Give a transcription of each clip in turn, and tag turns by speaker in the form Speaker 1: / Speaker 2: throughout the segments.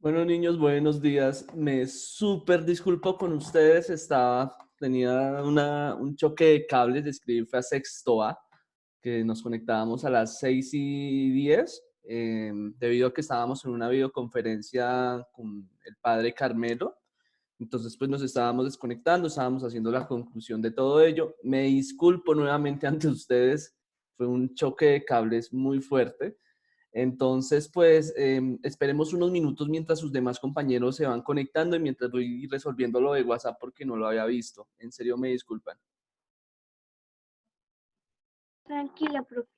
Speaker 1: Bueno, niños, buenos días. Me súper disculpo con ustedes. Tenía un choque de cables. Escribí fue a sexto A, que nos conectábamos a las 6:10, debido a que estábamos en una videoconferencia con el padre Carmelo. Entonces, pues nos estábamos desconectando, estábamos haciendo la conclusión de todo ello. Me disculpo nuevamente ante ustedes. Fue un choque de cables muy fuerte. Entonces, pues esperemos unos minutos mientras sus demás compañeros se van conectando y mientras voy resolviendo lo de WhatsApp porque no lo había visto. En serio, me disculpan.
Speaker 2: Tranquila, profe.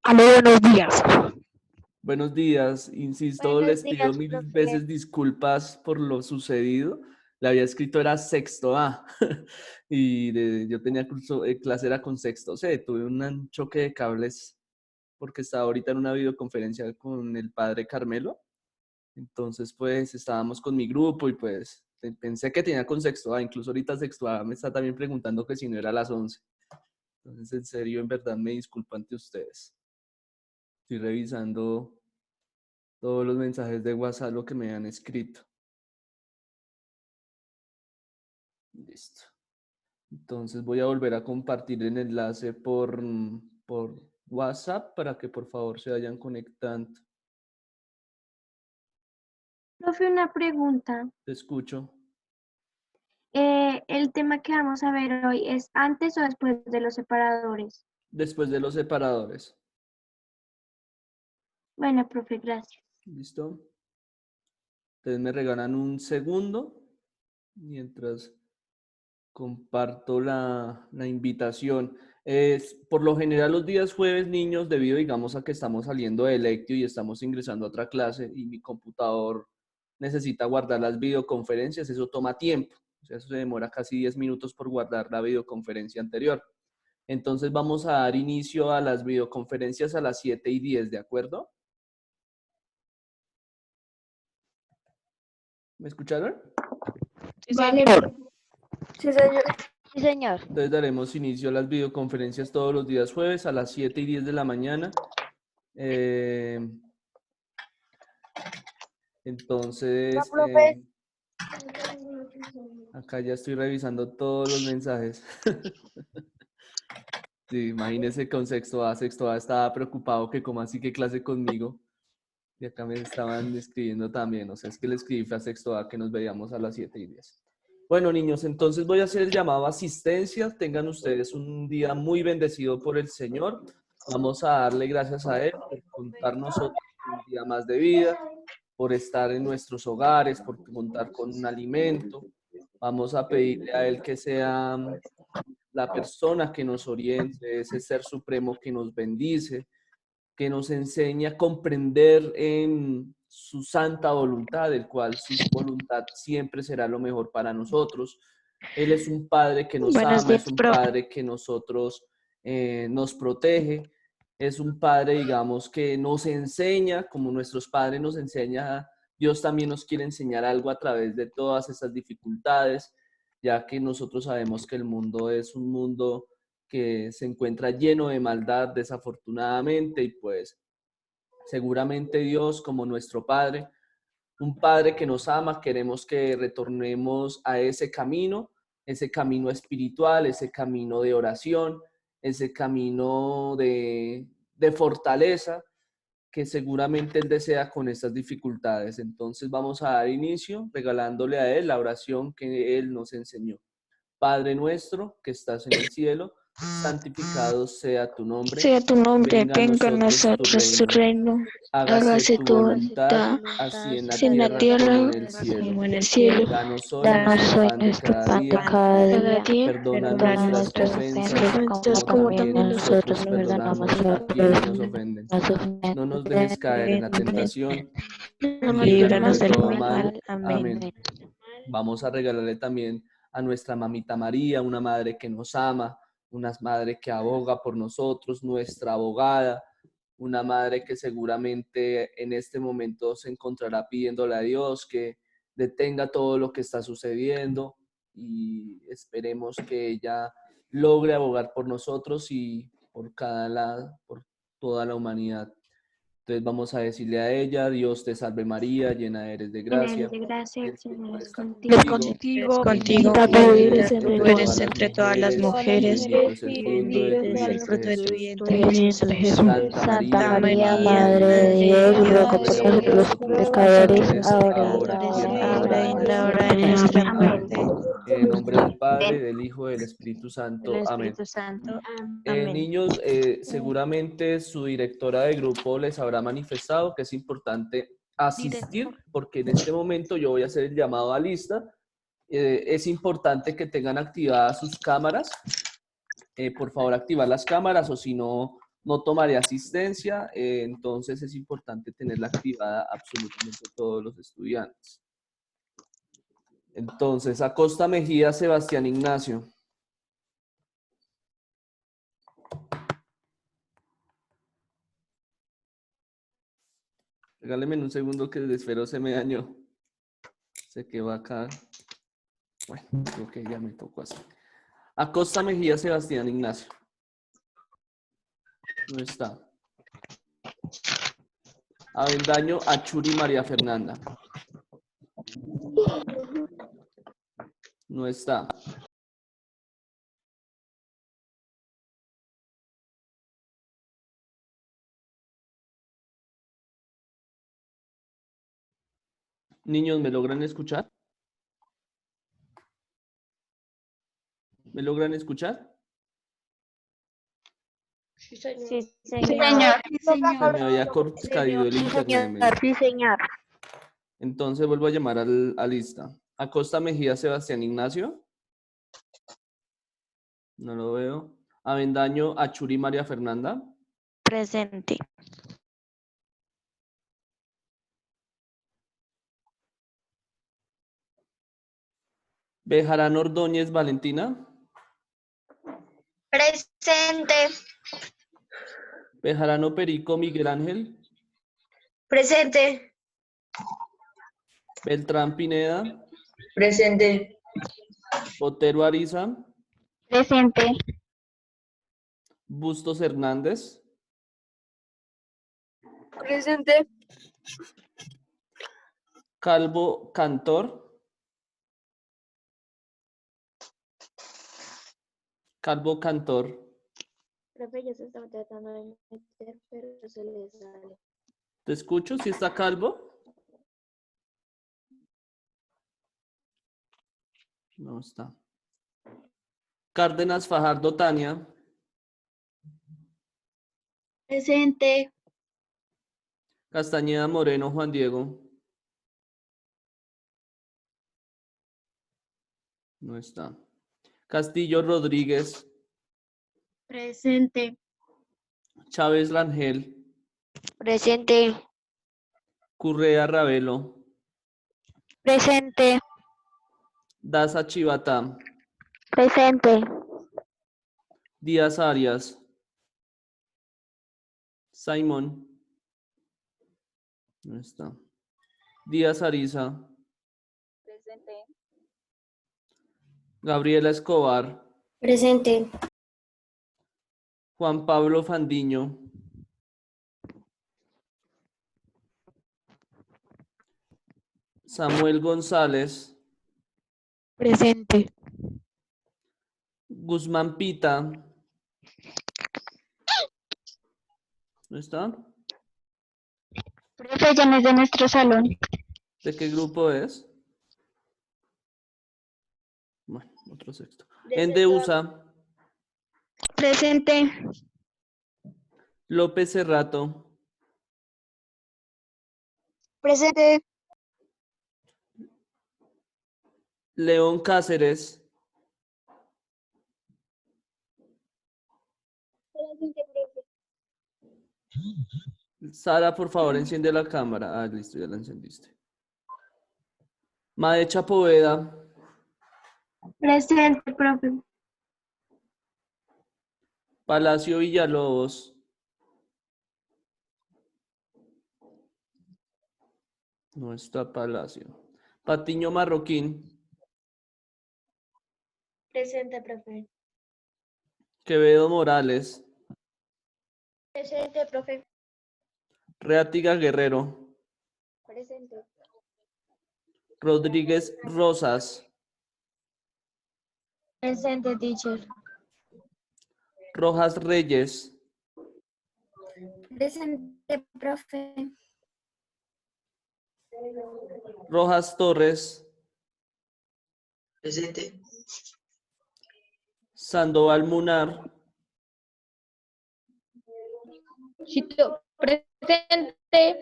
Speaker 3: Aló, buenos días.
Speaker 1: Buenos días. Insisto,
Speaker 2: Buenos
Speaker 1: les pido
Speaker 2: días,
Speaker 1: mil
Speaker 2: profe.
Speaker 1: veces disculpas por lo sucedido. Le había escrito era sexto A y yo tenía clase era con sexto C. Tuve un choque de cables porque estaba ahorita en una videoconferencia con el padre Carmelo. Entonces, pues estábamos con mi grupo y pues pensé que tenía con sexto A. Incluso ahorita sexto A me está también preguntando que si no era a las 11. Entonces, en serio, en verdad me disculpo ante ustedes. Estoy revisando todos los mensajes de WhatsApp, lo que me han escrito. Listo. Entonces voy a volver a compartir el enlace por WhatsApp para que por favor se vayan conectando.
Speaker 2: Profe, una pregunta.
Speaker 1: Te escucho.
Speaker 2: ¿El tema que vamos a ver hoy es antes o después de los separadores?
Speaker 1: Después de los separadores.
Speaker 2: Bueno, profe, gracias.
Speaker 1: ¿Listo? Ustedes me regalan un segundo mientras comparto la invitación. Por lo general los días jueves, niños, debido, digamos, a que estamos saliendo de Lectio y estamos ingresando a otra clase y mi computador necesita guardar las videoconferencias, eso toma tiempo. O sea, eso se demora casi 10 minutos por guardar la videoconferencia anterior. Entonces vamos a dar inicio a las videoconferencias a las 7:10, ¿de acuerdo? ¿Me escucharon?
Speaker 3: Sí,
Speaker 2: Vale,
Speaker 3: señor.
Speaker 2: sí, señor.
Speaker 3: Sí, señor.
Speaker 1: Entonces daremos inicio a las videoconferencias todos los días jueves a las 7:10 de la mañana. Eh, entonces,
Speaker 2: Profe.
Speaker 1: acá ya estoy revisando todos los mensajes. Sí, imagínense con sexto A estaba preocupado que como así que clase conmigo. Y acá me estaban escribiendo también, o sea, es que le escribí a sexto A que nos veíamos a las 7:10. Bueno, niños, entonces voy a hacer el llamado a asistencia. Tengan ustedes un día muy bendecido por el Señor. Vamos a darle gracias a Él por contar nosotros un día más de vida, por estar en nuestros hogares, por contar con un alimento. Vamos a pedirle a Él que sea la persona que nos oriente, ese ser supremo que nos bendice, que nos enseña a comprender en su santa voluntad, el cual su voluntad siempre será lo mejor para nosotros. Él es un Padre que nos
Speaker 3: Buenos
Speaker 1: ama, es
Speaker 3: días,
Speaker 1: un
Speaker 3: profe.
Speaker 1: Padre que nos protege, es un Padre, digamos, que nos enseña, como nuestros padres nos enseñan, Dios también nos quiere enseñar algo a través de todas esas dificultades, ya que nosotros sabemos que el mundo es un mundo que se encuentra lleno de maldad desafortunadamente y pues seguramente Dios como nuestro Padre, un Padre que nos ama, queremos que retornemos a ese camino espiritual, ese camino de oración, ese camino de fortaleza que seguramente Él desea con estas dificultades. Entonces vamos a dar inicio regalándole a Él la oración que Él nos enseñó. Padre nuestro que estás en el cielo, santificado sea tu nombre,
Speaker 3: Sea tu nombre,
Speaker 1: venga a
Speaker 3: venga a
Speaker 1: nosotros tu
Speaker 3: nosotros tu
Speaker 1: reino,
Speaker 3: reino.
Speaker 1: hágase
Speaker 3: Hágase
Speaker 1: tu
Speaker 3: tu
Speaker 1: voluntad,
Speaker 3: voluntad,
Speaker 1: así en la
Speaker 3: así en la
Speaker 1: tierra como en
Speaker 3: tierra
Speaker 1: el cielo.
Speaker 3: como en el cielo.
Speaker 1: Danos hoy
Speaker 3: Danos
Speaker 1: nuestro
Speaker 3: hoy
Speaker 1: pan de
Speaker 3: nuestro
Speaker 1: cada
Speaker 3: pan de
Speaker 1: día,
Speaker 3: cada
Speaker 2: Cada
Speaker 3: día.
Speaker 2: día.
Speaker 1: perdona
Speaker 3: Perdona
Speaker 1: nuestras
Speaker 3: nuestras
Speaker 1: ofensas,
Speaker 3: ofensas,
Speaker 1: como
Speaker 3: como
Speaker 1: también
Speaker 3: también
Speaker 1: nosotros
Speaker 3: nosotros perdonamos
Speaker 1: perdonamos a
Speaker 3: a
Speaker 1: quienes
Speaker 3: los
Speaker 1: nos
Speaker 3: que
Speaker 1: ofenden.
Speaker 3: nos
Speaker 1: No nos dejes caer en la
Speaker 3: ofenden.
Speaker 1: tentación
Speaker 2: No
Speaker 1: y
Speaker 2: me digas
Speaker 1: líbranos
Speaker 3: Líbranos
Speaker 1: de
Speaker 2: mal.
Speaker 3: del
Speaker 1: todo
Speaker 3: mal.
Speaker 1: mal.
Speaker 3: Amén.
Speaker 1: Amén. Vamos a regalarle también a nuestra mamita María, una madre que nos ama, una madre que aboga por nosotros, nuestra abogada, una madre que seguramente en este momento se encontrará pidiéndole a Dios que detenga todo lo que está sucediendo y esperemos que ella logre abogar por nosotros y por por toda la humanidad. Entonces vamos a decirle a ella: Dios te salve María, llena eres de
Speaker 2: Llena
Speaker 1: gracia,
Speaker 2: eres de gracia,
Speaker 1: el
Speaker 2: el
Speaker 1: Señor
Speaker 2: Señor es
Speaker 1: está
Speaker 2: contigo.
Speaker 3: Contigo,
Speaker 4: Contigo,
Speaker 3: bendita tú eres
Speaker 4: bendita
Speaker 3: entre
Speaker 4: tú eres entre todas las
Speaker 1: y
Speaker 4: mujeres,
Speaker 1: bendito es el
Speaker 3: y
Speaker 1: fruto de
Speaker 3: bendito
Speaker 1: tu
Speaker 3: es el
Speaker 1: vientre,
Speaker 3: fruto de tu
Speaker 1: Jesús.
Speaker 3: vientre, Jesús.
Speaker 1: Santa
Speaker 3: Santa
Speaker 1: María,
Speaker 3: María,
Speaker 1: Madre de
Speaker 3: Madre
Speaker 1: Dios,
Speaker 3: de Dios,
Speaker 1: ruega por
Speaker 3: ruega por
Speaker 1: nosotros
Speaker 3: nosotros
Speaker 1: los
Speaker 3: pecadores,
Speaker 1: pecadores, ahora y en la hora de
Speaker 3: ahora y en la
Speaker 1: nuestra
Speaker 3: hora de
Speaker 1: muerte.
Speaker 3: nuestra
Speaker 2: Amén.
Speaker 3: muerte.
Speaker 1: En el nombre del Padre, del Hijo y del Espíritu
Speaker 3: El
Speaker 1: Santo. Amén.
Speaker 3: Espíritu Santo. Amén.
Speaker 1: Niños, seguramente su directora de grupo les habrá manifestado que es importante asistir, porque en este momento yo voy a hacer el llamado a lista. Es importante que tengan activadas sus cámaras. Por favor, activar las cámaras, o si no, no tomaré asistencia. Entonces es importante tenerla activada absolutamente todos los estudiantes. Entonces, Acosta Mejía Sebastián Ignacio. Regáleme un segundo que el esfero se me dañó. Se quedó acá. Bueno, creo que ya me tocó así. Acosta Mejía Sebastián Ignacio. No está. Avendaño Achuri María Fernanda. No está. Niños, ¿me logran escuchar? ¿Me logran escuchar?
Speaker 3: Sí, señor.
Speaker 2: Sí,
Speaker 3: Sí,
Speaker 2: señor. Sí,
Speaker 1: Se
Speaker 2: señor.
Speaker 1: me había caído el internet. Me dijo.
Speaker 3: Sí, señor.
Speaker 1: Entonces vuelvo a llamar a lista. Acosta Mejía Sebastián Ignacio. No lo veo. Avendaño Achuri María Fernanda.
Speaker 3: Presente.
Speaker 1: Bejarán Ordóñez Valentina.
Speaker 5: Presente,
Speaker 1: Bejarano Perico Miguel Ángel.
Speaker 5: presente,
Speaker 1: Beltrán Pineda.
Speaker 5: presente,
Speaker 1: Otero Ariza.
Speaker 2: Presente.
Speaker 1: Bustos Hernández.
Speaker 5: presente,
Speaker 1: Calvo Cantor. Calvo Cantor.
Speaker 3: Profe, yo se estaba tratando de meter, pero se le sale.
Speaker 1: ¿Te escucho? ¿Sí está Calvo? No está. Cárdenas Fajardo Tania.
Speaker 5: presente,
Speaker 1: Castañeda Moreno Juan Diego. No está. Castillo Rodríguez.
Speaker 5: presente,
Speaker 1: Chávez Rangel.
Speaker 3: Presente.
Speaker 1: Currea Ravelo.
Speaker 3: Presente.
Speaker 1: Daza Chivatá.
Speaker 3: Presente.
Speaker 1: Díaz Arias. Simón. No está. Díaz Ariza.
Speaker 5: presente,
Speaker 1: Gabriela Escobar.
Speaker 5: presente,
Speaker 1: Juan Pablo Fandiño. Samuel González.
Speaker 3: Presente.
Speaker 1: Guzmán Pita. ¿No está?
Speaker 2: Profe, ya no es de nuestro salón.
Speaker 1: ¿De qué grupo es? Bueno, otro sexto. Endeusa.
Speaker 2: Presente.
Speaker 1: López Cerrato.
Speaker 5: presente,
Speaker 1: León Cáceres. Sara, por favor, enciende la cámara. Ah, listo, ya la encendiste. Maecha Poveda.
Speaker 2: Presente, profe.
Speaker 1: Palacio Villalobos. No está Palacio. Patiño Marroquín.
Speaker 5: presente, profe,
Speaker 1: Quevedo Morales.
Speaker 3: Presente, profe.
Speaker 1: Reatiga Guerrero.
Speaker 3: Presente.
Speaker 1: Rodríguez Rosas.
Speaker 5: Presente, teacher.
Speaker 1: Rojas Reyes.
Speaker 5: Presente, profe.
Speaker 1: Rojas Torres.
Speaker 4: Presente.
Speaker 1: Sandoval Munar.
Speaker 5: Presente.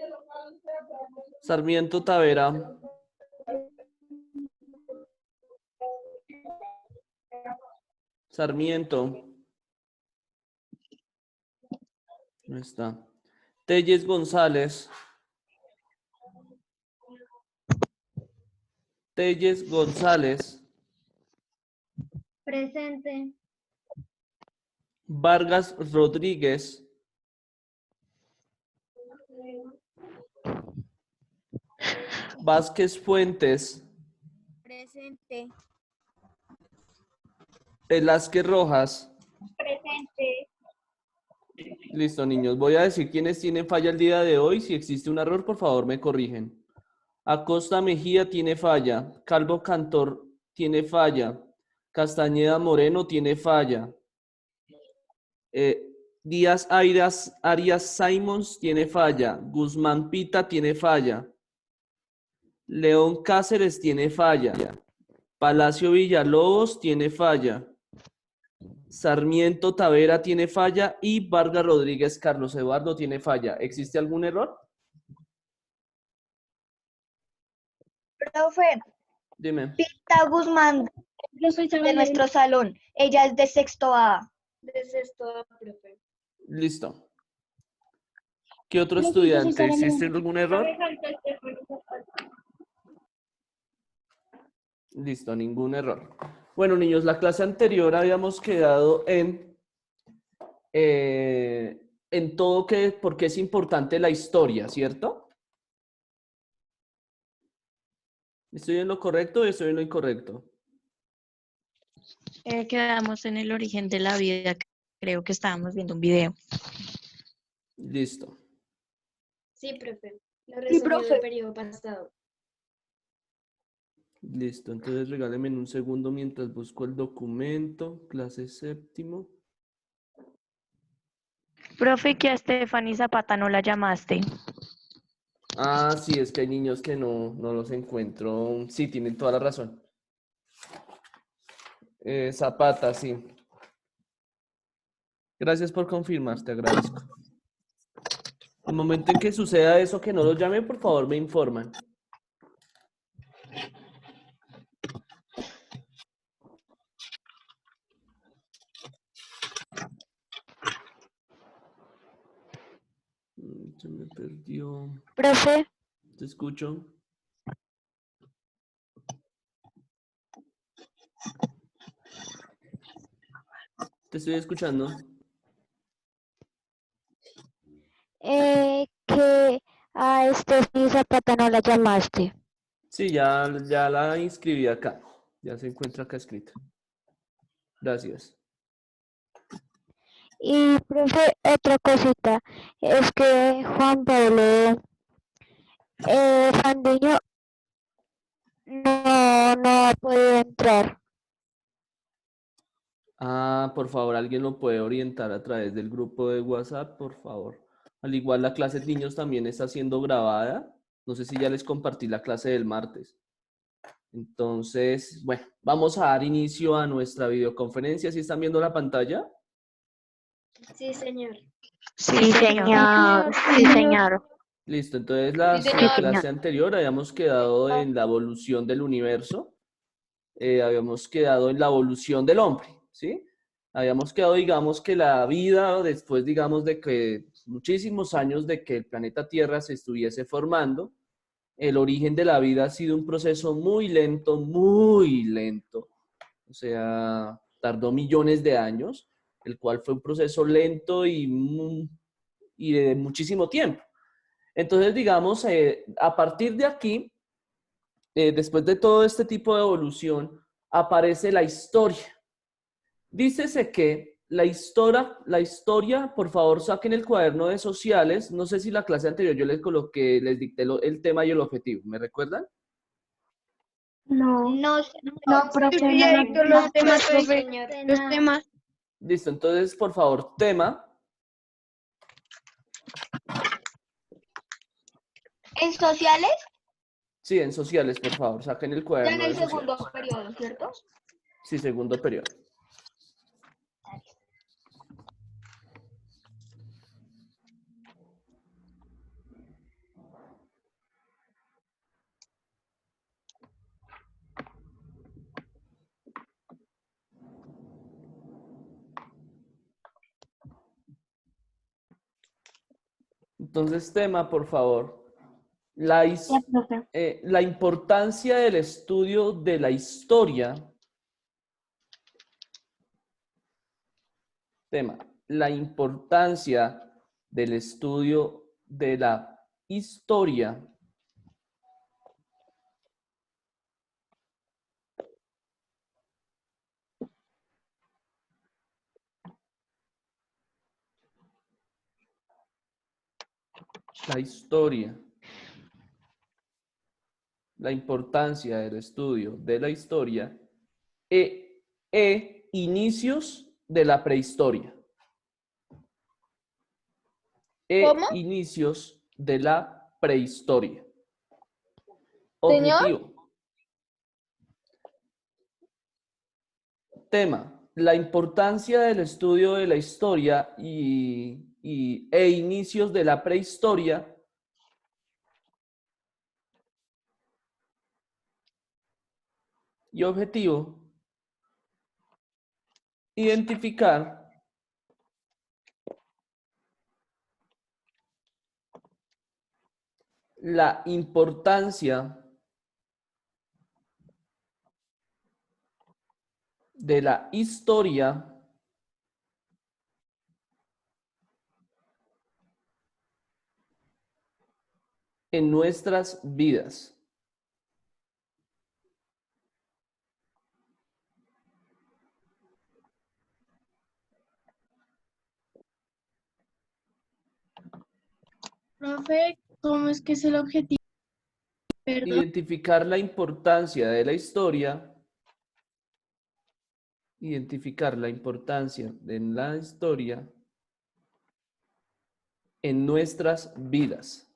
Speaker 1: Sarmiento Tavera. Sarmiento. No está. Telles González. Telles González.
Speaker 5: Presente.
Speaker 1: Vargas Rodríguez. Vázquez Fuentes.
Speaker 5: Presente.
Speaker 1: Velázquez Rojas.
Speaker 5: Presente.
Speaker 1: Listo, niños. Voy a decir quiénes tienen falla el día de hoy. Si existe un error, por favor, me corrigen. Acosta Mejía tiene falla. Calvo Cantor tiene falla. Castañeda Moreno tiene falla. Díaz Arias Simons tiene falla. Guzmán Pita tiene falla. León Cáceres tiene falla. Palacio Villalobos tiene falla. Sarmiento Tavera tiene falla y Vargas Rodríguez Carlos Eduardo tiene falla. ¿Existe algún error?
Speaker 5: Profe,
Speaker 1: Dime.
Speaker 5: Pita Guzmán,
Speaker 3: Yo soy
Speaker 5: de nuestro salón. Ella es de sexto A.
Speaker 3: de sexto, profe.
Speaker 1: Listo. ¿Qué otro estudiante? ¿Existe algún error? Listo, ningún error. Bueno, niños, la clase anterior habíamos quedado en todo por qué es importante la historia, ¿cierto? ¿Estoy en lo correcto o estoy en lo incorrecto?
Speaker 6: Quedamos en el origen de la vida. Creo que estábamos viendo un video.
Speaker 1: Listo.
Speaker 3: Sí, profe. Lo
Speaker 5: Sí,
Speaker 3: resumido
Speaker 5: profe.
Speaker 3: del periodo pasado.
Speaker 1: Listo, entonces regálenme un segundo mientras busco el documento. Clase séptimo.
Speaker 6: Profe, que a Stephanie Zapata no la llamaste.
Speaker 1: Ah, sí, es que hay niños que no los encuentro. Sí, tienen toda la razón. Zapata, sí. Gracias por confirmar, te agradezco. El momento en que suceda eso, que no los llame, por favor, me informan. Se me perdió.
Speaker 5: Profe,
Speaker 1: Te escucho. Te estoy escuchando.
Speaker 5: que a Stephanie Zapata no la llamaste.
Speaker 1: Sí, ya la inscribí acá. Ya se encuentra acá escrita. Gracias.
Speaker 5: Y, profe, otra cosita, es que Juan Pablo Fandiño no puede entrar.
Speaker 1: Ah, por favor, ¿alguien lo puede orientar a través del grupo de WhatsApp, por favor? Al igual la clase de niños también está siendo grabada. No sé si ya les compartí la clase del martes. Entonces, bueno, vamos a dar inicio a nuestra videoconferencia. ¿Sí están viendo la pantalla?
Speaker 3: Sí, señor.
Speaker 6: Sí, señor.
Speaker 5: Sí, señor.
Speaker 1: Listo, entonces la clase anterior habíamos quedado en la evolución del universo. Habíamos quedado en la evolución del hombre, ¿sí? Habíamos quedado, digamos, que la vida, después, digamos, de que muchísimos años de que el planeta Tierra se estuviese formando, el origen de la vida ha sido un proceso muy lento, muy lento. O sea, tardó millones de años, el cual fue un proceso lento y de muchísimo tiempo. Entonces, digamos, a partir de aquí, después de todo este tipo de evolución, aparece la historia. Dícese que la historia, por favor, saquen el cuaderno de sociales. No sé si la clase anterior yo les coloqué, les dicté el tema y el objetivo. ¿Me recuerdan?
Speaker 2: No,
Speaker 3: No,
Speaker 2: no, profe,
Speaker 4: Yo
Speaker 2: no
Speaker 4: ya he
Speaker 2: nos
Speaker 4: hecho los temas,
Speaker 3: profe,
Speaker 4: profe. Los temas.
Speaker 1: Listo, entonces, por favor, tema.
Speaker 7: En sociales,
Speaker 1: Sí, en sociales, por favor, saquen el
Speaker 7: ya
Speaker 1: cuaderno
Speaker 7: en
Speaker 1: de
Speaker 7: el
Speaker 1: sociales.
Speaker 7: segundo periodo, ¿cierto?
Speaker 1: Sí, segundo periodo. Entonces, tema, por favor.
Speaker 2: Ya, profe.
Speaker 1: La importancia del estudio de la historia. Tema, la importancia del estudio de la historia la historia, la importancia del estudio de la historia e inicios de la prehistoria.
Speaker 7: ¿Cómo?
Speaker 1: Inicios de la prehistoria.
Speaker 7: Señor.
Speaker 1: Objetivo. Tema, la importancia del estudio de la historia e inicios de la prehistoria. Y objetivo, identificar la importancia de la historia en nuestras vidas.
Speaker 4: Profe, ¿cómo es que es el objetivo? Perdón.
Speaker 1: Identificar la importancia de la historia. Identificar la importancia de la historia en nuestras vidas.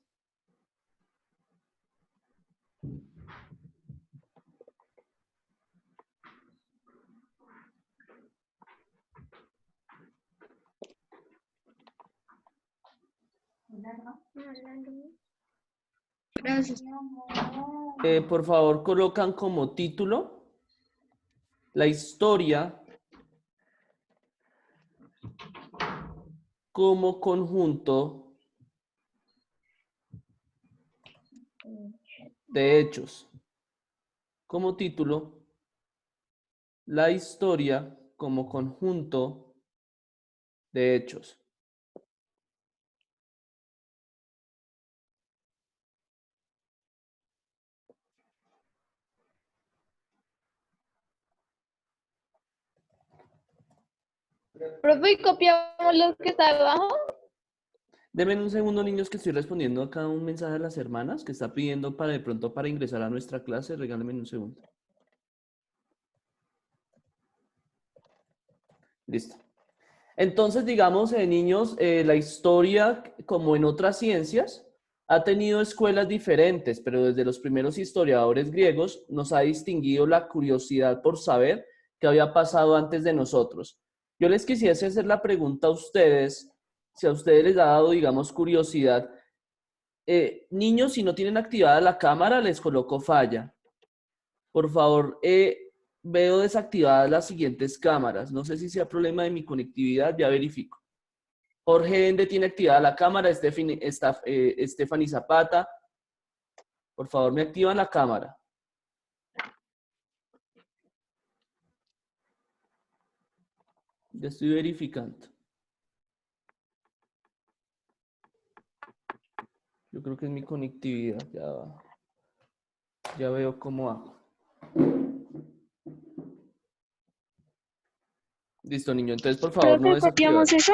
Speaker 4: Gracias.
Speaker 1: Por favor, colocan como título la historia como conjunto de hechos. Como título, la historia como conjunto de hechos.
Speaker 7: Profe, ¿y copiamos los que está abajo?
Speaker 1: Denme un segundo, niños, que estoy respondiendo acá un mensaje a las hermanas que está pidiendo para de pronto para ingresar a nuestra clase. Regálenme un segundo. Listo. Entonces, digamos, niños, la historia, como en otras ciencias, ha tenido escuelas diferentes, pero desde los primeros historiadores griegos nos ha distinguido la curiosidad por saber qué había pasado antes de nosotros. Yo les quisiese hacer la pregunta a ustedes, si a ustedes les ha dado, digamos, curiosidad. Niños, si no tienen activada la cámara, les coloco falla. Por favor, veo desactivadas las siguientes cámaras. No sé si sea problema de mi conectividad, ya verifico. Jorge Ende tiene activada la cámara, Stephanie Zapata. Por favor, me activan la cámara. Ya estoy verificando. Yo creo que es mi conectividad. Ya veo cómo hago. Listo, niño. Entonces, por favor, no
Speaker 5: ¿Profe,
Speaker 1: desactivar.
Speaker 5: copiamos eso?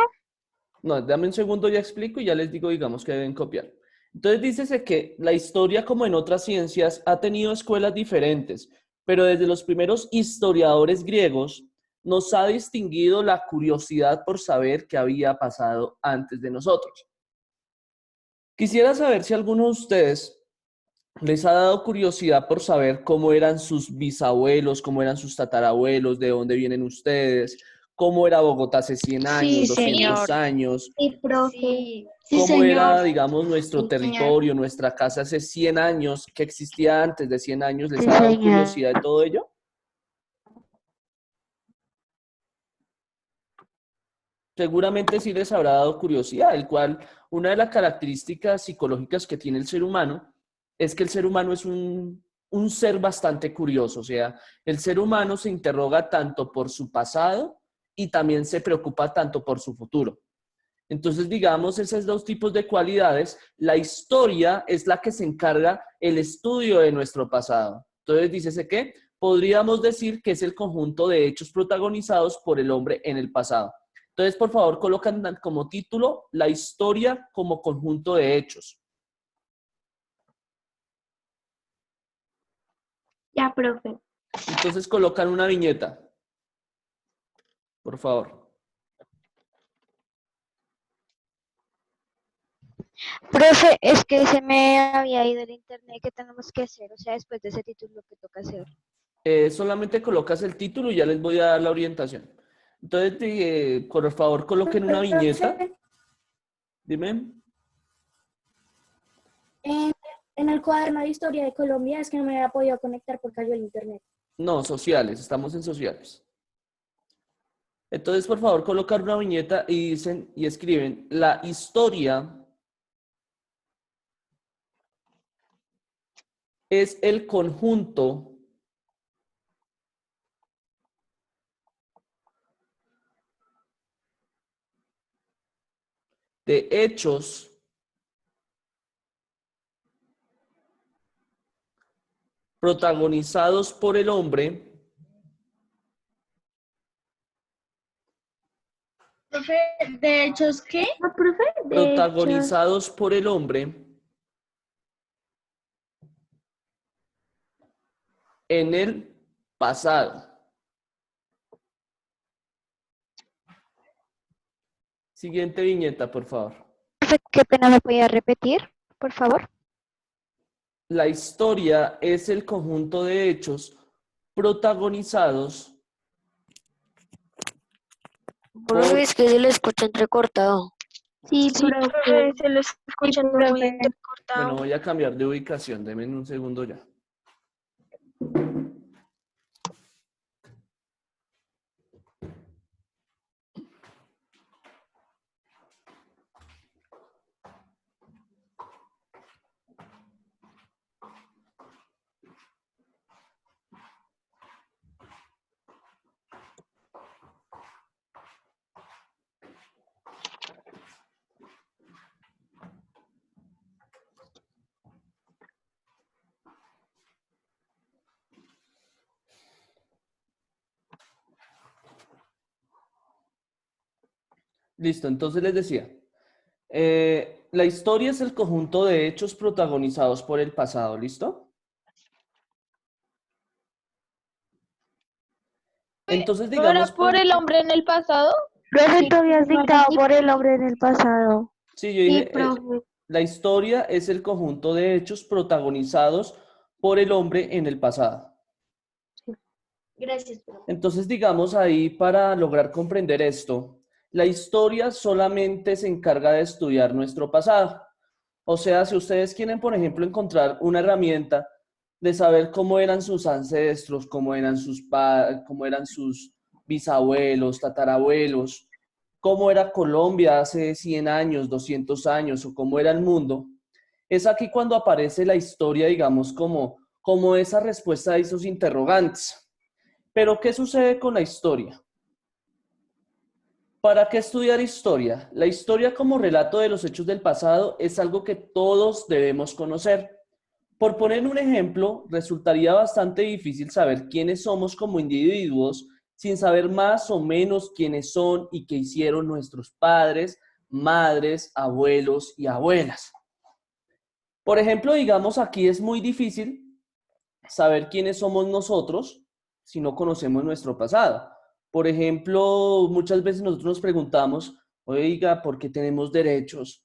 Speaker 1: No, dame un segundo, ya explico y ya les digo, digamos, que deben copiar. Entonces, dícese que la historia, como en otras ciencias, ha tenido escuelas diferentes, pero desde los primeros historiadores griegos nos ha distinguido la curiosidad por saber qué había pasado antes de nosotros. Quisiera saber si alguno de ustedes les ha dado curiosidad por saber cómo eran sus bisabuelos, cómo eran sus tatarabuelos, de dónde vienen ustedes, cómo era Bogotá hace 100 años,
Speaker 6: Sí,
Speaker 1: 200
Speaker 6: señor.
Speaker 1: años,
Speaker 3: Sí, profe.
Speaker 6: Sí,
Speaker 4: Sí,
Speaker 1: cómo
Speaker 4: señor.
Speaker 1: era, digamos, nuestro
Speaker 6: Sí, señor.
Speaker 1: territorio, nuestra casa hace 100 años, qué existía antes de 100 años. ¿Les
Speaker 5: Sí,
Speaker 1: ha dado
Speaker 5: señor.
Speaker 1: curiosidad de todo ello? Seguramente sí les habrá dado curiosidad, el cual una de las características psicológicas que tiene el ser humano es que el ser humano es un ser bastante curioso. O sea, el ser humano se interroga tanto por su pasado y también se preocupa tanto por su futuro. Entonces, digamos, esos dos tipos de cualidades, la historia es la que se encarga el estudio de nuestro pasado. Entonces, dícese que podríamos decir que es el conjunto de hechos protagonizados por el hombre en el pasado. Entonces, por favor, colocan como título la historia como conjunto de hechos.
Speaker 2: Ya, profe.
Speaker 1: Entonces, colocan una viñeta, por favor.
Speaker 5: Profe, es que se me había ido el internet. ¿Qué tenemos que hacer? O sea, después de ese título, ¿qué toca hacer?
Speaker 1: Solamente colocas el título y ya les voy a dar la orientación. Entonces, por favor, coloquen una viñeta. Dime.
Speaker 8: En el cuaderno de historia de Colombia es que no me había podido conectar porque cayó el internet.
Speaker 1: No, sociales, estamos en sociales. Entonces, por favor, colocar una viñeta y dicen y escriben: la historia es el conjunto de hechos protagonizados por el hombre
Speaker 4: Profe, ¿de hechos qué?
Speaker 2: No, profe, de hecho,
Speaker 1: protagonizados por el hombre en el pasado. Siguiente viñeta, por favor.
Speaker 5: Profe, qué pena, ¿me podía repetir, por favor?
Speaker 1: La historia es el conjunto de hechos protagonizados.
Speaker 9: Profe, es que se le escucha entrecortado.
Speaker 2: sí,
Speaker 5: Sí,
Speaker 2: profe.
Speaker 5: profe, se lo está escuchando muy
Speaker 2: profe.
Speaker 5: entrecortado.
Speaker 1: Bueno, voy a cambiar de ubicación. Denme un segundo ya. Listo, entonces les decía, la historia es el conjunto de hechos protagonizados por el pasado, ¿listo? Entonces,
Speaker 7: ¿No era
Speaker 1: digamos,
Speaker 7: por el hombre en el pasado?
Speaker 5: Profe, tú habías dictado por el hombre en el pasado.
Speaker 1: sí, yo
Speaker 2: Sí,
Speaker 1: dije,
Speaker 2: profe.
Speaker 1: la historia es el conjunto de hechos protagonizados por el hombre en el pasado.
Speaker 3: Gracias, profe.
Speaker 1: Entonces, digamos ahí, para lograr comprender esto, la historia solamente se encarga de estudiar nuestro pasado. O sea, si ustedes quieren, por ejemplo, encontrar una herramienta de saber cómo eran sus ancestros, cómo eran sus bisabuelos, tatarabuelos, cómo era Colombia hace 100 años, 200 años, o cómo era el mundo, es aquí cuando aparece la historia, digamos, como esa respuesta a esos interrogantes. Pero, ¿qué sucede con la historia? ¿Para qué estudiar historia? La historia como relato de los hechos del pasado es algo que todos debemos conocer. Por poner un ejemplo, resultaría bastante difícil saber quiénes somos como individuos sin saber más o menos quiénes son y qué hicieron nuestros padres, madres, abuelos y abuelas. Por ejemplo, digamos, aquí es muy difícil saber quiénes somos nosotros si no conocemos nuestro pasado. Por ejemplo, muchas veces nosotros nos preguntamos, oiga, ¿por qué tenemos derechos?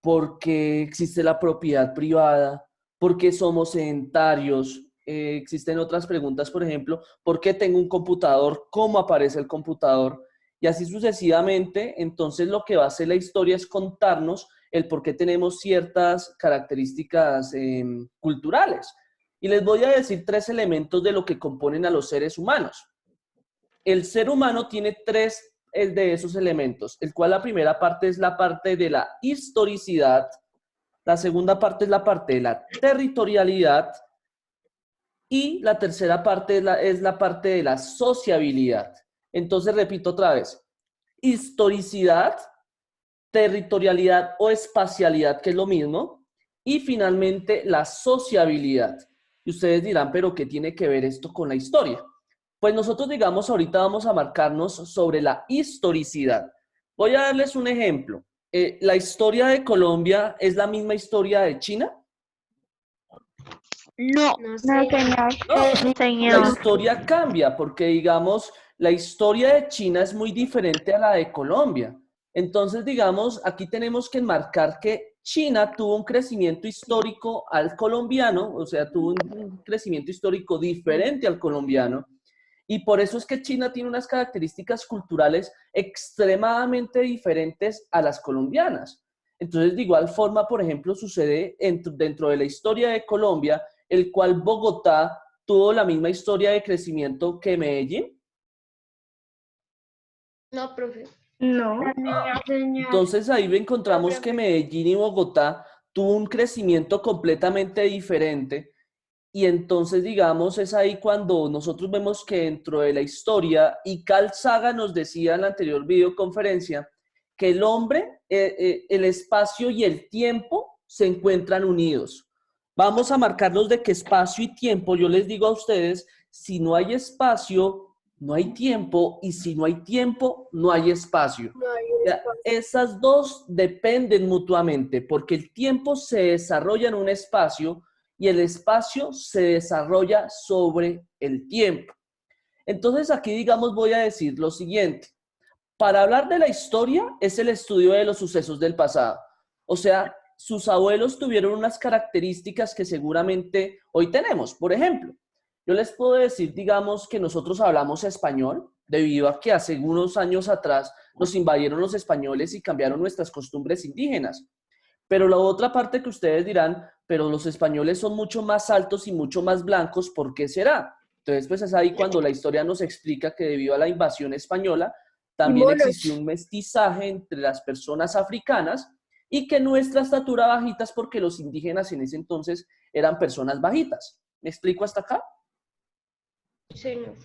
Speaker 1: ¿Por qué existe la propiedad privada? ¿Por qué somos sedentarios? Existen otras preguntas, por ejemplo, ¿por qué tengo un computador? ¿Cómo aparece el computador? Y así sucesivamente. Entonces, lo que va a hacer la historia es contarnos el por qué tenemos ciertas características culturales. Y les voy a decir 3 elementos de lo que componen a los seres humanos. El ser humano tiene 3 de esos elementos, el cual la primera parte es la parte de la historicidad, la segunda parte es la parte de la territorialidad y la tercera parte es la parte de la sociabilidad. Entonces, repito otra vez, historicidad, territorialidad o espacialidad, que es lo mismo, y finalmente la sociabilidad. Y ustedes dirán, ¿pero qué tiene que ver esto con la historia? Pues nosotros, digamos, ahorita vamos a marcarnos sobre la historicidad. Voy a darles un ejemplo. ¿La historia de Colombia es la misma historia de China?
Speaker 9: No,
Speaker 3: No
Speaker 2: No,
Speaker 3: sé.
Speaker 2: señor.
Speaker 1: No, la
Speaker 6: Señor.
Speaker 1: historia cambia porque, digamos, la historia de China es muy diferente a la de Colombia. Entonces, digamos, aquí tenemos que enmarcar que China tuvo un crecimiento histórico al colombiano, o sea, tuvo un crecimiento histórico diferente al colombiano. Y por eso es que China tiene unas características culturales extremadamente diferentes a las colombianas. Entonces, de igual forma, por ejemplo, sucede dentro de la historia de Colombia, el cual Bogotá tuvo la misma historia de crecimiento que Medellín.
Speaker 3: No, profe.
Speaker 8: No.
Speaker 1: Entonces ahí encontramos que Medellín y Bogotá tuvo un crecimiento completamente diferente. Y entonces, digamos, es ahí cuando nosotros vemos que dentro de la historia, y Carl Sagan nos decía en la anterior videoconferencia, que el hombre, el espacio y el tiempo se encuentran unidos. Vamos a marcarlos de que espacio y tiempo, yo les digo a ustedes, si no hay espacio, no hay tiempo, y si no hay tiempo, no hay espacio. Esas dos dependen mutuamente, porque el tiempo se desarrolla en un espacio y el espacio se desarrolla sobre el tiempo. Entonces aquí, digamos, voy a decir lo siguiente. Para hablar de la historia es el estudio de los sucesos del pasado. O sea, sus abuelos tuvieron unas características que seguramente hoy tenemos. Por ejemplo, yo les puedo decir, digamos, que nosotros hablamos español debido a que hace unos años atrás nos invadieron los españoles y cambiaron nuestras costumbres indígenas. Pero la otra parte que ustedes dirán, pero los españoles son mucho más altos y mucho más blancos, ¿por qué será? Entonces, pues es ahí cuando la historia nos explica que debido a la invasión española, también existió un mestizaje entre las personas africanas y que nuestra estatura bajita es porque los indígenas en ese entonces eran personas bajitas. ¿Me explico hasta acá?
Speaker 3: Señor.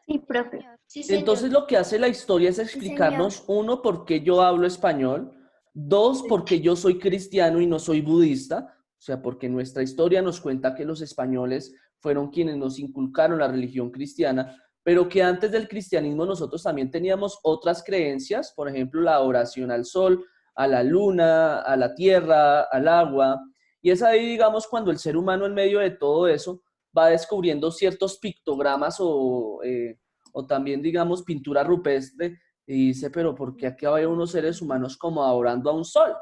Speaker 2: Sí, profe.
Speaker 3: Sí, señor.
Speaker 1: Entonces lo que hace la historia es explicarnos, uno, por qué yo hablo español, dos, porque yo soy cristiano y no soy budista, o sea, porque nuestra historia nos cuenta que los españoles fueron quienes nos inculcaron la religión cristiana, pero que antes del cristianismo nosotros también teníamos otras creencias, por ejemplo, la oración al sol, a la luna, a la tierra, al agua, y es ahí, digamos, cuando el ser humano en medio de todo eso va descubriendo ciertos pictogramas o también, digamos, pintura rupestre, y dice, pero ¿por qué aquí hay unos seres humanos como adorando a un sol?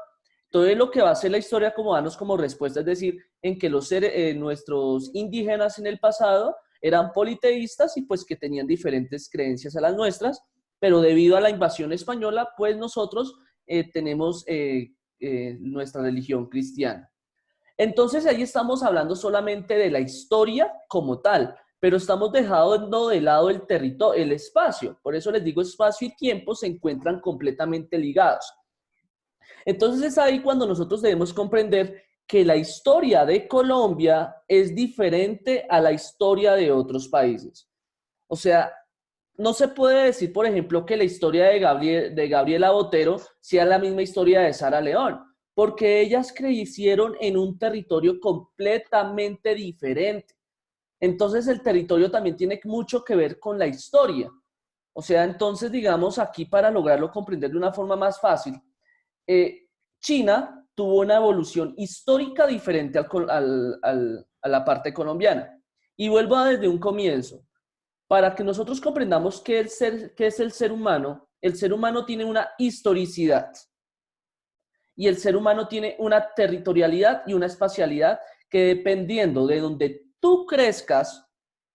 Speaker 1: Entonces lo que va a hacer la historia como darnos como respuesta, es decir, en que los seres, nuestros indígenas en el pasado eran politeístas y pues que tenían diferentes creencias a las nuestras, pero debido a la invasión española, pues nosotros tenemos nuestra religión cristiana. Entonces ahí estamos hablando solamente de la historia como tal, pero estamos dejando de lado el territorio, el espacio. Por eso les digo, espacio y tiempo se encuentran completamente ligados. Entonces es ahí cuando nosotros debemos comprender que la historia de Colombia es diferente a la historia de otros países. O sea, no se puede decir, por ejemplo, que la historia de Gabriela Botero sea la misma historia de Sara León, porque ellas crecieron en un territorio completamente diferente. Entonces el territorio también tiene mucho que ver con la historia. O sea, entonces, digamos, aquí para lograrlo comprender de una forma más fácil, China tuvo una evolución histórica diferente a la parte colombiana. Y vuelvo desde un comienzo. Para que nosotros comprendamos qué es el ser humano tiene una historicidad. Y el ser humano tiene una territorialidad y una espacialidad que dependiendo de donde tú crezcas,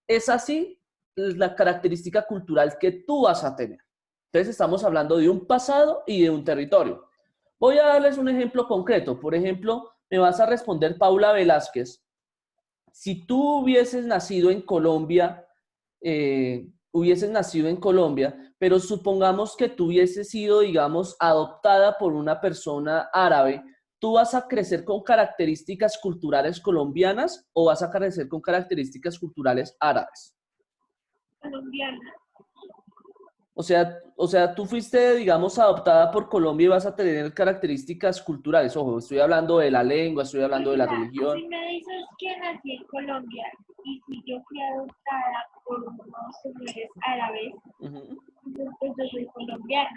Speaker 1: es así la característica cultural que tú vas a tener. Entonces estamos hablando de un pasado y de un territorio. Voy a darles un ejemplo concreto. Por ejemplo, me vas a responder Paula Velázquez. Si tú hubieses nacido en Colombia, pero supongamos que tú hubieses sido, digamos, adoptada por una persona árabe, ¿tú vas a crecer con características culturales colombianas o vas a crecer con características culturales árabes?
Speaker 7: Colombiana.
Speaker 1: O sea, tú fuiste, digamos, adoptada por Colombia y vas a tener características culturales. Ojo, estoy hablando de la lengua, estoy hablando de la religión.
Speaker 7: Si me dices que nací en Colombia y si yo fui adoptada por unos señores árabes, entonces yo soy colombiana.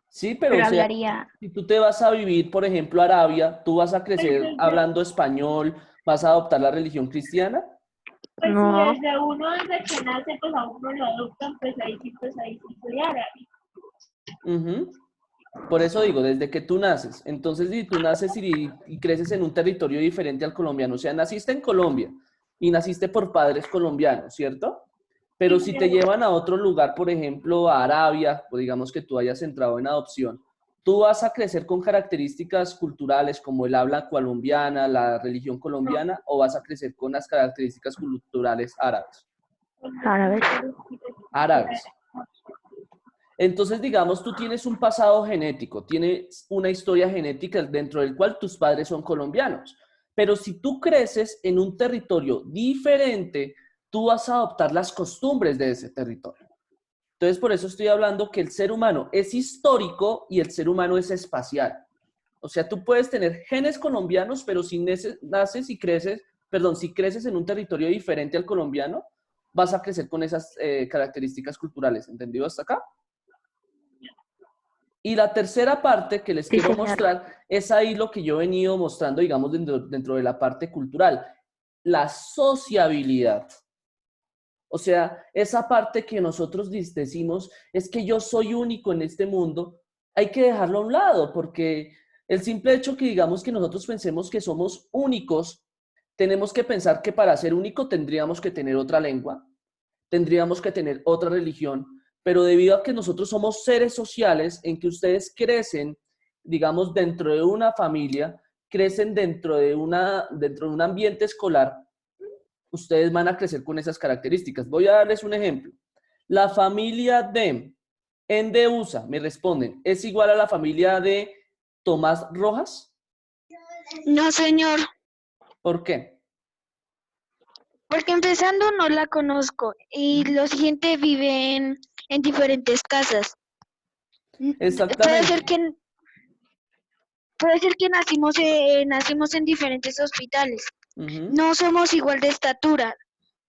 Speaker 1: Sí, pero o sea,
Speaker 2: hablaría,
Speaker 1: si tú te vas a vivir, por ejemplo, a Arabia, ¿tú vas a crecer
Speaker 7: Entonces,
Speaker 1: hablando español, vas a adoptar la religión cristiana?
Speaker 7: Pues
Speaker 9: No.
Speaker 7: si desde uno desde que nace, pues a uno lo adoptan, pues ahí sí soy árabe.
Speaker 1: Ujú. Por eso digo, desde que tú naces. Entonces, si tú naces y creces en un territorio diferente al colombiano, o sea, naciste en Colombia y naciste por padres colombianos, ¿cierto? Pero si te llevan a otro lugar, por ejemplo, a Arabia, o digamos que tú hayas entrado en adopción, tú vas a crecer con características culturales como el habla colombiana, la religión colombiana, o vas a crecer con las características culturales árabes.
Speaker 9: Árabes.
Speaker 1: Árabes. Entonces, digamos, tú tienes un pasado genético, tienes una historia genética dentro del cual tus padres son colombianos. Pero si tú creces en un territorio diferente, tú vas a adoptar las costumbres de ese territorio. Entonces, por eso estoy hablando que el ser humano es histórico y el ser humano es espacial. O sea, tú puedes tener genes colombianos, pero si naces y creces, perdón, si creces en un territorio diferente al colombiano, vas a crecer con esas características culturales. ¿Entendido hasta acá? Y la tercera parte que les
Speaker 9: Sí,
Speaker 1: quiero
Speaker 9: señor.
Speaker 1: mostrar es ahí lo que yo he venido mostrando, digamos, dentro de la parte cultural, la sociabilidad. O sea, esa parte que nosotros decimos es que yo soy único en este mundo, hay que dejarlo a un lado, porque el simple hecho que digamos que nosotros pensemos que somos únicos, tenemos que pensar que para ser único tendríamos que tener otra lengua, tendríamos que tener otra religión, pero debido a que nosotros somos seres sociales en que ustedes crecen, digamos, dentro de una familia, crecen dentro de un ambiente escolar, ustedes van a crecer con esas características. Voy a darles un ejemplo. La familia de Endeusa, me responden, ¿es igual a la familia de Tomás Rojas?
Speaker 5: No, señor,
Speaker 1: ¿Por qué?
Speaker 5: porque empezando no la conozco y lo siguiente viven en diferentes casas. Puede
Speaker 1: Exactamente.
Speaker 5: ser que nacimos en diferentes hospitales.
Speaker 1: Ujú.
Speaker 5: No somos igual de estatura,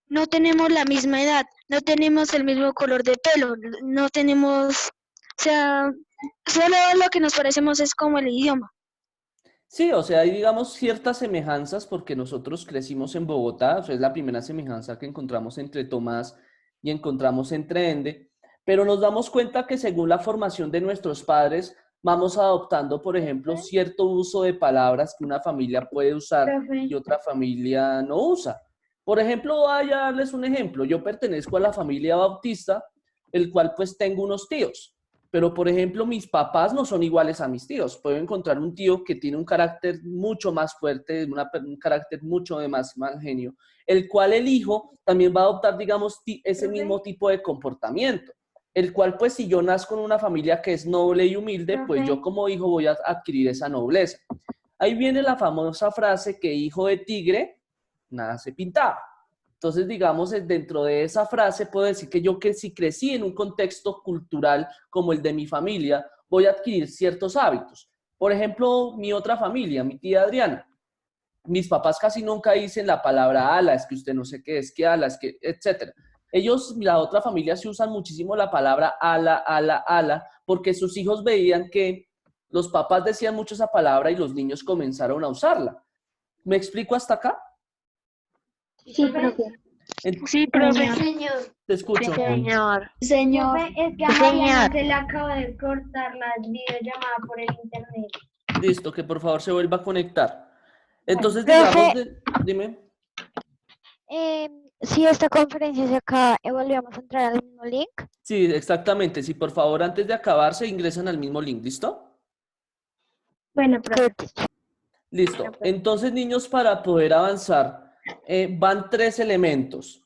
Speaker 5: no tenemos la misma edad, no tenemos el mismo color de pelo, no tenemos, o sea, solo lo que nos parecemos es como el idioma.
Speaker 1: Sí, o sea, hay, digamos, ciertas semejanzas porque nosotros crecimos en Bogotá, o sea, es la primera semejanza que encontramos entre Tomás y encontramos entre Ende, pero nos damos cuenta que según la formación de nuestros padres, vamos adoptando, por ejemplo, cierto uso de palabras que una familia puede usar y otra familia no usa. Por ejemplo, voy a darles un ejemplo. Yo pertenezco a la familia bautista, el cual pues tengo unos tíos. Pero, por ejemplo, mis papás no son iguales a mis tíos. Puedo encontrar un tío que tiene un carácter mucho más fuerte, un carácter mucho de más mal genio, el cual el hijo también va a adoptar, digamos, ese mismo tipo de comportamiento. El cual, pues, si yo nazco en una familia que es noble y humilde, pues yo como hijo voy a adquirir esa nobleza. Ahí viene la famosa frase que hijo de tigre nace pintado. Entonces, digamos, dentro de esa frase puedo decir que yo que si crecí en un contexto cultural como el de mi familia, voy a adquirir ciertos hábitos. Por ejemplo, mi otra familia, mi tía Adriana. Mis papás casi nunca dicen la palabra ala, es que usted no sé qué es, que ala, es que, etcétera. Ellos, la otra familia, sí usan muchísimo la palabra ala, ala, ala, porque sus hijos veían que los papás decían mucho esa palabra y los niños comenzaron a usarla. ¿Me explico hasta acá?
Speaker 2: Sí, profe.
Speaker 5: Sí, profe.
Speaker 1: Te escucho.
Speaker 9: Señor.
Speaker 4: Señor.
Speaker 2: Profe, es que a Mariana se le acaba de cortar la videollamada por el internet.
Speaker 1: Listo, que por favor se vuelva a conectar. Entonces,
Speaker 9: Profe.
Speaker 1: digamos, dime.
Speaker 9: Si esta conferencia se acaba, ¿volvemos a entrar al mismo link?
Speaker 1: Sí, exactamente. Si por favor antes de acabar se ingresan al mismo link, ¿listo?
Speaker 2: Bueno, profe.
Speaker 1: Listo. Entonces, niños, para poder avanzar, van 3 elementos.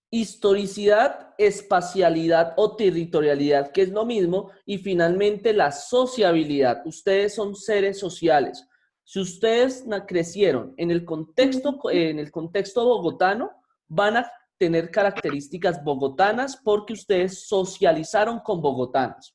Speaker 1: Historicidad, espacialidad o territorialidad, que es lo mismo, y finalmente la sociabilidad. Ustedes son seres sociales. Si ustedes crecieron en el contexto bogotano, van a tener características bogotanas porque ustedes socializaron con bogotanos.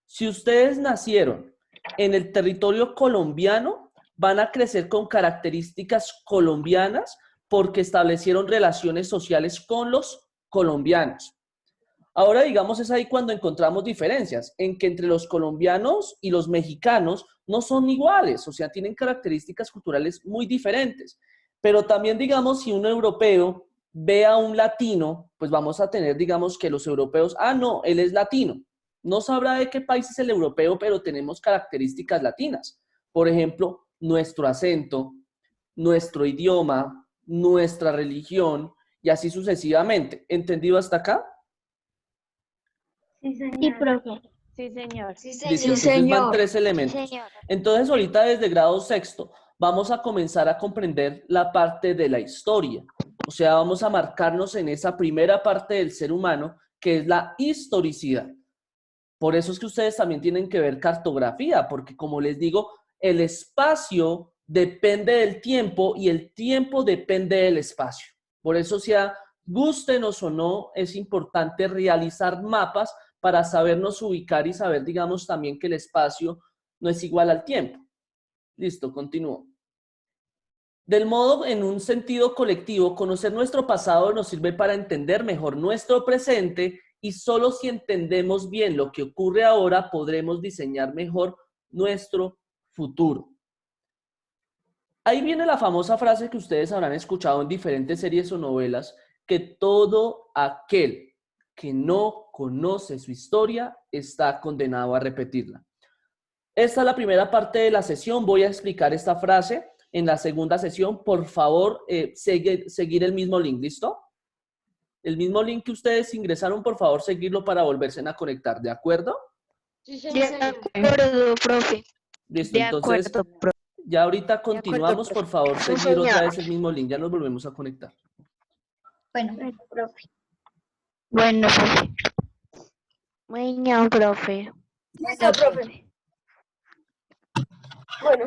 Speaker 1: Si ustedes nacieron en el territorio colombiano, van a crecer con características colombianas porque establecieron relaciones sociales con los colombianos. Ahora, digamos, es ahí cuando encontramos diferencias, en que entre los colombianos y los mexicanos no son iguales, o sea, tienen características culturales muy diferentes. Pero también, digamos, si un europeo ve a un latino, pues vamos a tener, digamos, que los europeos, no, él es latino. No sabrá de qué país es el europeo, pero tenemos características latinas. Por ejemplo, nuestro acento, nuestro idioma, nuestra religión y así sucesivamente. ¿Entendido hasta acá?
Speaker 2: Sí, señor.
Speaker 4: Sí, profe.
Speaker 6: Sí, señor.
Speaker 1: Listo, entonces van 3 elementos. Entonces ahorita desde grado sexto vamos a comenzar a comprender la parte de la historia. O sea, vamos a marcarnos en esa primera parte del ser humano que es la historicidad. Por eso es que ustedes también tienen que ver cartografía, porque como les digo, el espacio depende del tiempo y el tiempo depende del espacio. Por eso, sea gústenos o no, es importante realizar mapas para sabernos ubicar y saber, digamos, también que el espacio no es igual al tiempo. Listo, continúo. Del modo, en un sentido colectivo, conocer nuestro pasado nos sirve para entender mejor nuestro presente y solo si entendemos bien lo que ocurre ahora podremos diseñar mejor nuestro futuro. Ahí viene la famosa frase que ustedes habrán escuchado en diferentes series o novelas, que todo aquel que no conoce su historia está condenado a repetirla. Esta es la primera parte de la sesión. Voy a explicar esta frase. En la segunda sesión, por favor, seguir el mismo link, ¿listo? El mismo link que ustedes ingresaron, por favor, seguirlo para volverse a conectar, ¿de acuerdo?
Speaker 5: De acuerdo, profe.
Speaker 1: Listo, entonces, ya ahorita continuamos, por favor, seguir otra vez el mismo link, ya nos volvemos a conectar.
Speaker 4: Bueno, profe.
Speaker 5: Bueno, profe.
Speaker 9: Bueno, profe.
Speaker 8: Listo, profe. Bueno.